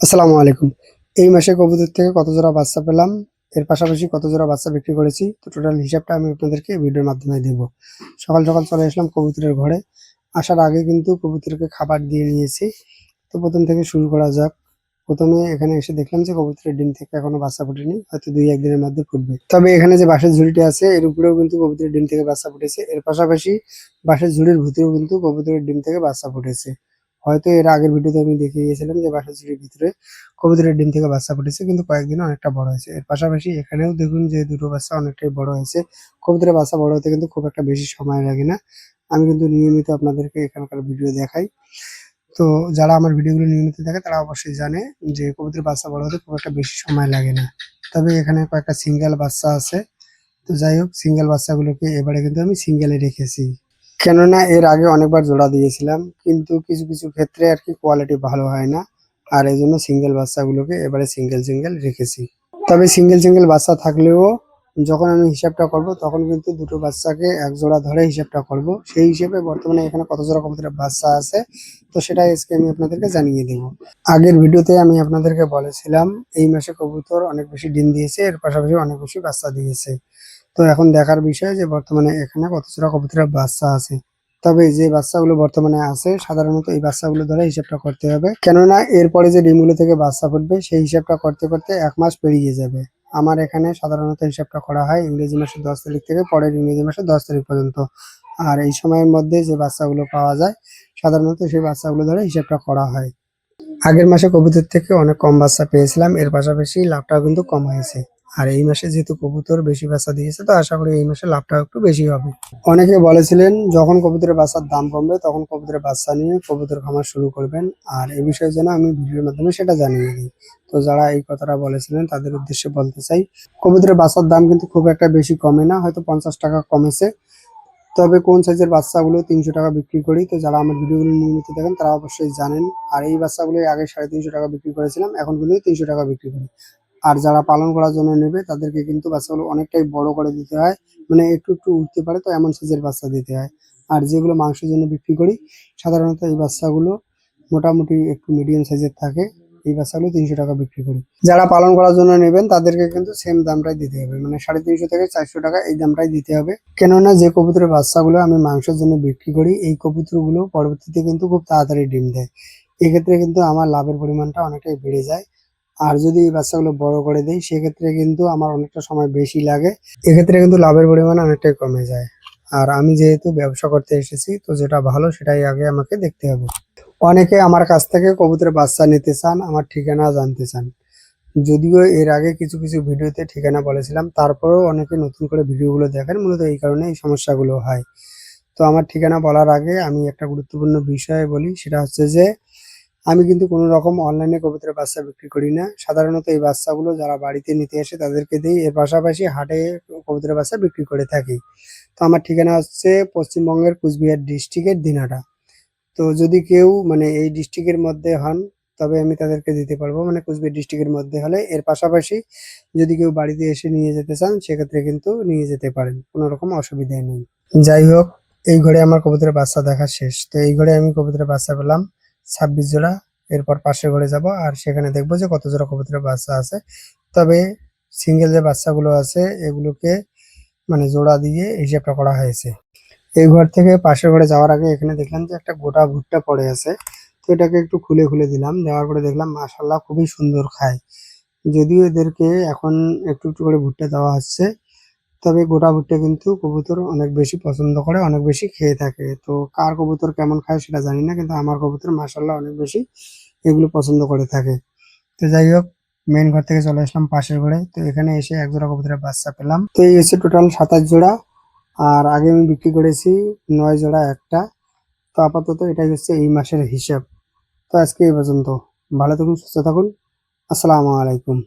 আসসালামু আলাইকুম। এই মাসে কবুতর থেকে কত জোড়া বাচ্চা পেলাম, এর পাশাপাশি কত জোড়া বাচ্চা বিক্রি করেছি, তো টোটাল হিসাবটা আমি আপনাদেরকে এই ভিডিওর মাধ্যমে দেব। সকাল, সকাল চলে আসলাম কবুতরের ঘরে। আসার আগে কিন্তু কবুতরকে খাবার দিয়ে নিয়েছি। তো ১ম থেকে শুরু করা যাক। ১ম এ এখানে এসে দেখলাম যে কবুতরের ডিম থেকে এখনো বাচ্চা ফোটেনি। হয়তো ২-১ দিনের মধ্যে ফুটবে। তবে এখানে যে বাঁশের ঝুড়িটি আছে এর উপরেও কিন্তু কবুতরের ডিম থেকে বাচ্চা ফুটেছে। এর পাশাপাশি বাঁশের ঝুড়ির ভিতরেও কিন্তু কবুতরের ডিম থেকে বাচ্চা ফুটেছে। হয়তো এর আগের ভিডিওতে আমি দেখিয়ে গিয়েছিলাম যে বাঁশের ঝুড়ির ভিতরে কবুতরের ডিম থেকে বাচ্চা ফুটেছে, কিন্তু কয়েকদিনে অনেকটা বড় হয়েছে। এর পাশাপাশি এখানেও দেখুন যে দুটো বাচ্চা অনেকটাই বড় হয়েছে। কবুতরের বাচ্চা বড় হতে কিন্তু খুব একটা বেশি সময় লাগে না। আমি কিন্তু নিয়মিত আপনাদেরকে এখানকার ভিডিও দেখাই। তো যারা আমার ভিডিওগুলো নিয়মিত দেখে তারা অবশ্যই জানে যে কবুতরের বাচ্চা বড় হতে খুব একটা বেশি সময় লাগে না। তবে এখানে কয়েকটা সিঙ্গেল বাচ্চা আছে। তো যাই হোক, সিঙ্গেল বাচ্চাগুলোকে এবারে কিন্তু আমি সিঙ্গেলে রেখেছি। কেননা এর আগে অনেকবার জোড়া দিয়েছিলাম, কিন্তু কিছু, কিছু ক্ষেত্রে আরকি কোয়ালিটি ভালো হয় না। আর এজন্য সিঙ্গেল বাচ্চাগুলোকে এবারে সিঙ্গেল, সিঙ্গেল রেখেছি। তবে সিঙ্গেল, সিঙ্গেল বাচ্চা থাকলেও যখন আমি হিসাবটা করব তখন কিন্তু দুটো বাচ্চাকে এক জোড়া ধরে হিসাবটা করব। সেই হিসেবে বর্তমানে এখানে কত জোড়া কবুতরের বাচ্চা আছে তো সেটা আজকে আমি আপনাদেরকে জানিয়ে দেব। আগের ভিডিওতে আমি আপনাদেরকে বলেছিলাম এই মাসে কবুতর অনেক বেশি ডিম দিয়েছে, এর পাশাপাশি অনেক বেশি বাচ্চা দিয়েছে। তো এখন দেখার বিষয় যে বর্তমানে এখানে কত জোড়া কবুতরের বাচ্চা আছে। তবে যে বাচ্চাগুলো বর্তমানে আছে সাধারণত এই বাচ্চাগুলো দ্বারা হিসাবটা করতে হবে, কেননা এরপরে যে ডিমগুলো থেকে বাচ্চা ফুটবে সেই হিসাবটা করতে করতে ১ মাস পেরিয়ে যাবে। আমার এখানে সাধারণত হিসাবটা করা হয় ইংরেজি মাসের ১০ তারিখ থেকে পরের ইংরেজি মাসের ১০ তারিখ পর্যন্ত। আর এই সময়ের মধ্যে যে বাচ্চাগুলো পাওয়া যায় সাধারণত সেই বাচ্চাগুলো ধরে হিসাবটা করা হয়। আগের মাসে কবুতর থেকে অনেক কম বাচ্চা পেয়েছিলাম, এর পাশাপাশি লাভটাও কিন্তু কম হয়েছে। আর এই মাসে যেহেতু কবুতর বেশি বাচ্চা দিয়েছে তো আশা করি এই মাসে লাভটাও একটু বেশি হবে। অনেকে বলেছিলেন যখন কবুতরের বাচ্চার দাম কমবে তখন কবুতরের বাচ্চা নিয়ে কবুতর খামার শুরু করবেন। আর এই বিষয়ে যেন আমি ভিডিওর মাধ্যমে সেটা জানিয়ে দিই। তো যারা এই কথাটা বলেছিলেন তাদের উদ্দেশ্যে বলতে চাই, কবুতরের বাচ্চার দাম কিন্তু খুব একটা বেশি কমে না, হয়তো ৫০ টাকা কমেছে। তবে কোন সাইজের বাচ্চাগুলো ৩০০ টাকা বিক্রি করি, তো যারা আমার ভিডিওগুলো নিয়মিত দেখেন তারা অবশ্যই জানেন। আর এই বাচ্চাগুলো আগে ৩৫০ টাকা বিক্রি করেছিলাম, এখন কিন্তু ৩০০ টাকা বিক্রি করি। আর যারা পালন করার জন্য নেবে তাদেরকে কিন্তু বাচ্চাগুলো অনেকটাই বড় করে দিতে হয়, মানে একটু একটু উঠতে পারে তো এমন সাইজের বাচ্চা দিতে হয়। আর যেগুলো মাংসের জন্য বিক্রি করি সাধারণত এই বাচ্চাগুলো মোটামুটি একটু মিডিয়াম সাইজের থাকে। এই বাচ্চাগুলো ৩০০ টাকা বিক্রি করি। যারা পালন করার জন্য নেবেন তাদেরকে কিন্তু সেম দামটাই দিতে হবে, মানে ৩৫০ থেকে ৪০০ টাকা এই দামটাই দিতে হবে। কেননা যে কবুতরের বাচ্চাগুলো আমি মাংসের জন্য বিক্রি করি এই কবুতরগুলো পরবর্তীতে কিন্তু খুব তাড়াতাড়ি ডিম দেয়। এক্ষেত্রে কিন্তু আমার লাভের পরিমাণটা অনেকটাই বেড়ে যায়। আর যদি এই বাচ্চাগুলো বড় করে দেই সেক্ষেত্রে কিন্তু আমার অনেকটা সময় বেশি লাগে। এক্ষেত্রে কিন্তু লাভের পরিমাণ অনেকটাই কমে যায়। আর আমি যেহেতু ব্যবসা করতে এসেছি তো যেটা ভালো সেটাই আগে আমাকে দেখতে হবে। অনেকে আমার কাছ থেকে কবুতরের বাচ্চা নিতে চান, আমার ঠিকানা জানতে চান। যদিও এর আগে কিছু, কিছু ভিডিওতে ঠিকানা বলেছিলাম, তারপরেও অনেকে নতুন করে ভিডিওগুলো দেখেন। মূলত এই কারণে এই সমস্যাগুলো হয়। তো আমার ঠিকানা বলার আগে আমি একটা গুরুত্বপূর্ণ বিষয় বলি, সেটা হচ্ছে যে আমি কিন্তু কোনো রকম অনলাইনে কবুতরের বাচ্চা বিক্রি করি না। সাধারণত এই বাচ্চাগুলো যারা বাড়িতে নিতে আসে তাদেরকে দেই। এর পাশাপাশি হাটে কবুতরের বাচ্চা বিক্রি করে থাকি। তো আমার ঠিকানা হচ্ছে পশ্চিমবঙ্গের কুচবিহার ডিস্ট্রিক্টের দিনহাটা। তো যদি কেউ মানে এই ডিস্ট্রিক্টের মধ্যে হন তবে আমি তাদেরকে দিতে পারবো, মানে কুচবিহার ডিস্ট্রিক্টের মধ্যে হলে। এর পাশাপাশি যদি কেউ বাড়িতে এসে নিয়ে যেতে চান সেক্ষেত্রে কিন্তু নিয়ে যেতে পারেন, কোনো রকম অসুবিধা নেই। যাই হোক, এই ঘরে আমার কবুতরের বাচ্চা দেখা শেষ। তো এই ঘরে আমি কবুতরের বাচ্চা পেলাম ২৬ জোড়া। এরপর পাশের ঘরে যাব আর সেখানে দেখবো যে কত জোড়া কবুতরের বাচ্চা আছে। তবে সিঙ্গেল যে বাচ্চাগুলো আছে এগুলোকে মানে জোড়া দিয়ে হিসেবটা করা হয়েছে। এই ঘর থেকে পাশের ঘরে যাওয়ার আগে এখানে দেখলাম যে একটা গোটা ভুট্টা পড়ে আছে। তো এটাকে একটু খুলে খুলে দিলাম, দেওয়ার পরে দেখলাম মাশাআল্লাহ খুবই সুন্দর খায়। যদিও এদেরকে এখন একটু একটু করে ভুট্টা দেওয়া হচ্ছে, তবে গোটা ভুট্টা কিন্তু কবুতর অনেক বেশি পছন্দ করে, অনেক বেশি খেয়ে থাকে। তো কার কবুতর কেমন খায় সেটা জানি না, কিন্তু আমার কবুতর মাশাআল্লাহ অনেক বেশি এগুলো পছন্দ করে থাকে। তো যাই হোক, মেইন ঘর থেকে চলে আসলাম পাশের ঘরে। তো এখানে এসে এক জোড়া কবুতরের বাচ্চা পেলাম। তো এই হচ্ছে টোটাল ২৭ জোড়া। আর আগে আমি বিক্রি করেছি ৯ জোড়া একটা। তো আপাতত এটাই হচ্ছে এই মাসের হিসাব। তো আজকে এই পর্যন্ত। ভালো থাকুন, সুস্থ থাকুন। আসসালামু আলাইকুম।